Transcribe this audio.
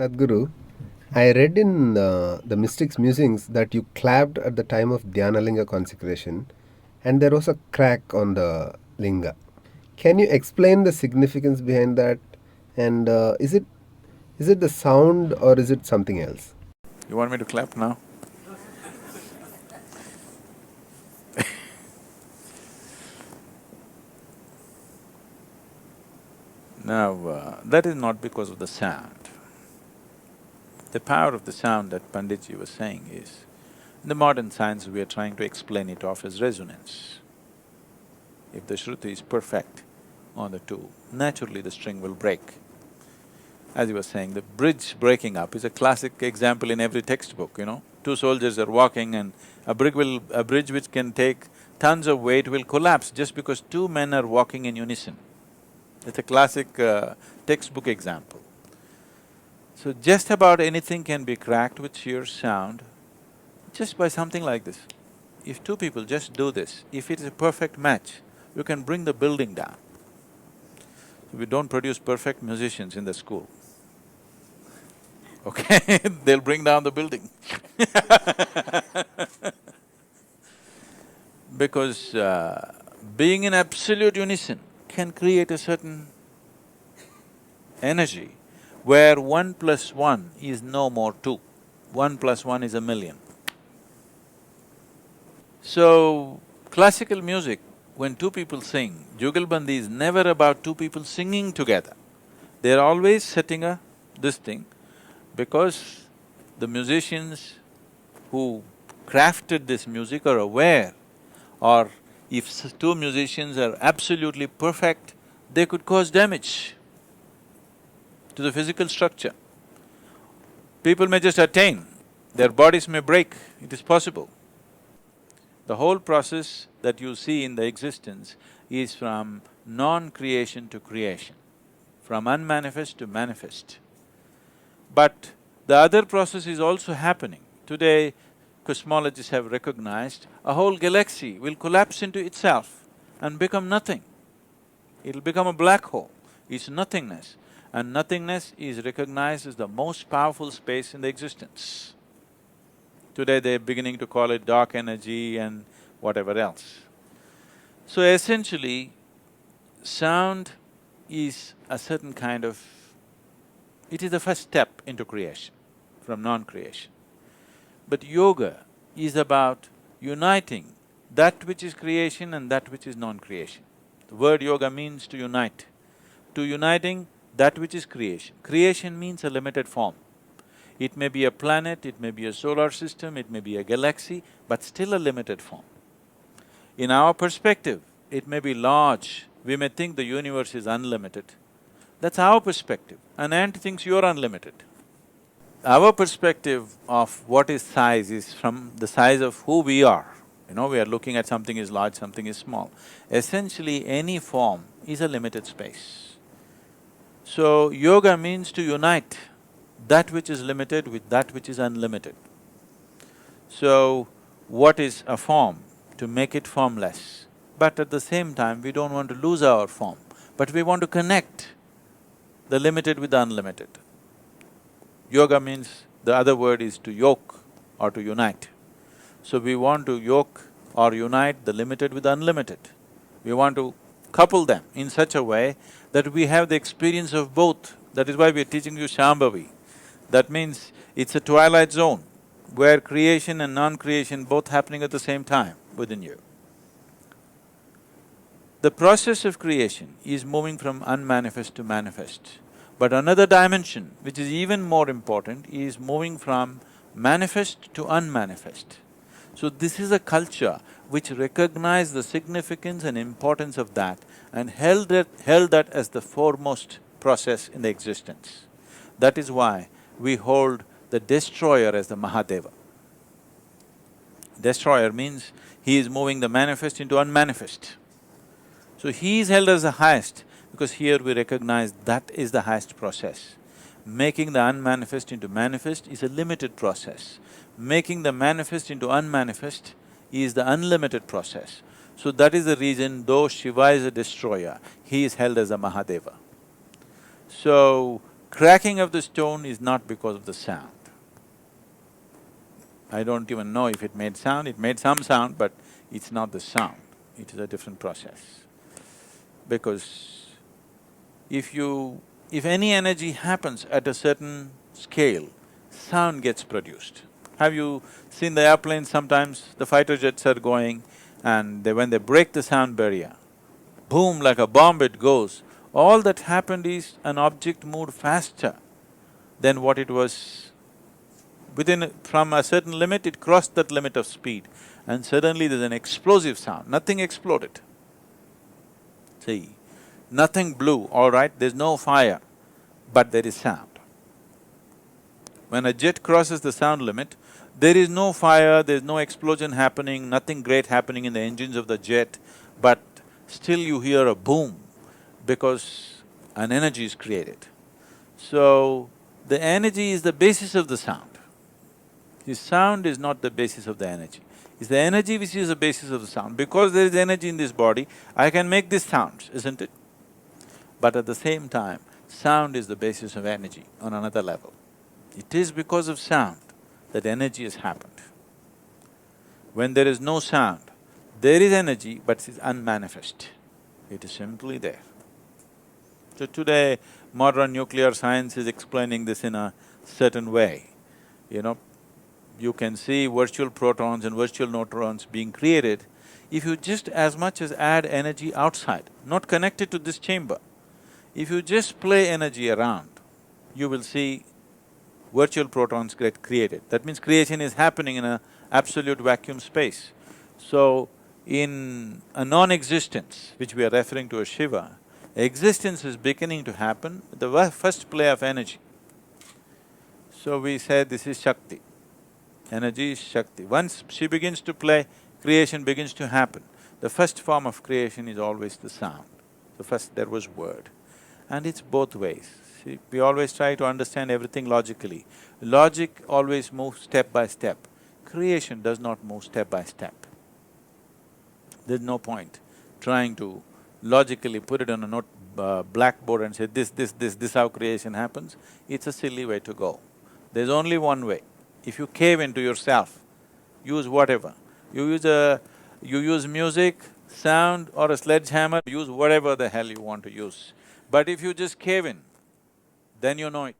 Sadhguru, I read in the Mystics Musings that you clapped at the time of Dhyanalinga consecration and there was a crack on the linga. Can you explain the significance behind that? And is it the sound or is it something else? You want me to clap now? Now, that is not because of the sound. The power of the sound that Panditji was saying is, in the modern science we are trying to explain it off as resonance. If the Shruti is perfect on the two, naturally the string will break. As you were saying, the bridge breaking up is a classic example in every textbook, you know. Two soldiers are walking and a bridge which can take tons of weight will collapse just because two men are walking in unison. It's a classic textbook example. So just about anything can be cracked with sheer sound just by something like this. If two people just do this, if it is a perfect match, you can bring the building down. We don't produce perfect musicians in the school, okay? They'll bring down the building because being in absolute unison can create a certain energy where 1+1 is no more 2, 1+1 is a million. So, classical music, when two people sing, Jugalbandi is never about two people singing together. They're always setting this thing because the musicians who crafted this music are aware, or if two musicians are absolutely perfect, they could cause damage to the physical structure. People may just attain, their bodies may break, it is possible. The whole process that you see in the existence is from non-creation to creation, from unmanifest to manifest. But the other process is also happening. Today, cosmologists have recognized a whole galaxy will collapse into itself and become nothing. It'll become a black hole, it's nothingness. And nothingness is recognized as the most powerful space in the existence. Today they're beginning to call it dark energy and whatever else. So essentially, sound is a certain kind of… it is the first step into creation, from non-creation. But yoga is about uniting that which is creation and that which is non-creation. The word yoga means to unite. To uniting that which is creation. Creation means a limited form. It may be a planet, it may be a solar system, it may be a galaxy, but still a limited form. In our perspective, it may be large, we may think the universe is unlimited. That's our perspective, an ant thinks you're unlimited. Our perspective of what is size is from the size of who we are. You know, we are looking at something is large, something is small. Essentially, any form is a limited space. So, yoga means to unite that which is limited with that which is unlimited. So, what is a form? To make it formless. But at the same time, we don't want to lose our form, but we want to connect the limited with the unlimited. Yoga means, the other word is to yoke or to unite. So we want to yoke or unite the limited with the unlimited. We want to couple them in such a way that we have the experience of both. That is why we are teaching you Shambhavi. That means it's a twilight zone where creation and non-creation both happening at the same time within you. The process of creation is moving from unmanifest to manifest. But another dimension, which is even more important, is moving from manifest to unmanifest. So this is a culture which recognized the significance and importance of that and held that as the foremost process in the existence. That is why we hold the destroyer as the Mahadeva. Destroyer means he is moving the manifest into unmanifest. So he is held as the highest because here we recognize that is the highest process. Making the unmanifest into manifest is a limited process. Making the manifest into unmanifest is the unlimited process. So that is the reason, though Shiva is a destroyer, he is held as a Mahadeva. So, Cracking of the stone is not because of the sound. I don't even know if it made sound, it made some sound, but it's not the sound, it is a different process. Because if any energy happens at a certain scale, sound gets produced. Have you seen the airplanes sometimes, the fighter jets are going and when they break the sound barrier, boom, like a bomb it goes. All that happened is an object moved faster than what it was from a certain limit, it crossed that limit of speed and suddenly there's an explosive sound, nothing exploded. See, nothing blew, all right, there's no fire, but there is sound. When a jet crosses the sound limit, there is no fire, there's no explosion happening, nothing great happening in the engines of the jet, but still you hear a boom because an energy is created. So, the energy is the basis of the sound. The sound is not the basis of the energy. It's the energy which is the basis of the sound. Because there is energy in this body, I can make these sounds, isn't it? But at the same time, sound is the basis of energy on another level. It is because of sound that energy has happened. When there is no sound, there is energy but it is unmanifest. It is simply there. So today, modern nuclear science is explaining this in a certain way. You know, you can see virtual protons and virtual neutrons being created. If you just as much as add energy outside, not connected to this chamber, if you just play energy around, you will see virtual protons get created. That means creation is happening in a absolute vacuum space. So, in a non-existence, which we are referring to as Shiva, existence is beginning to happen with the first play of energy. So we say this is Shakti. Energy is Shakti. Once she begins to play, creation begins to happen. The first form of creation is always the sound. The first there was word. And it's both ways. See, we always try to understand everything logically. Logic always moves step by step. Creation does not move step by step. There's no point trying to logically put it on a blackboard and say, this how creation happens. It's a silly way to go. There's only one way. If you cave into yourself, use whatever. You use music, sound or a sledgehammer, use whatever the hell you want to use. But if you just cave in, then you know it.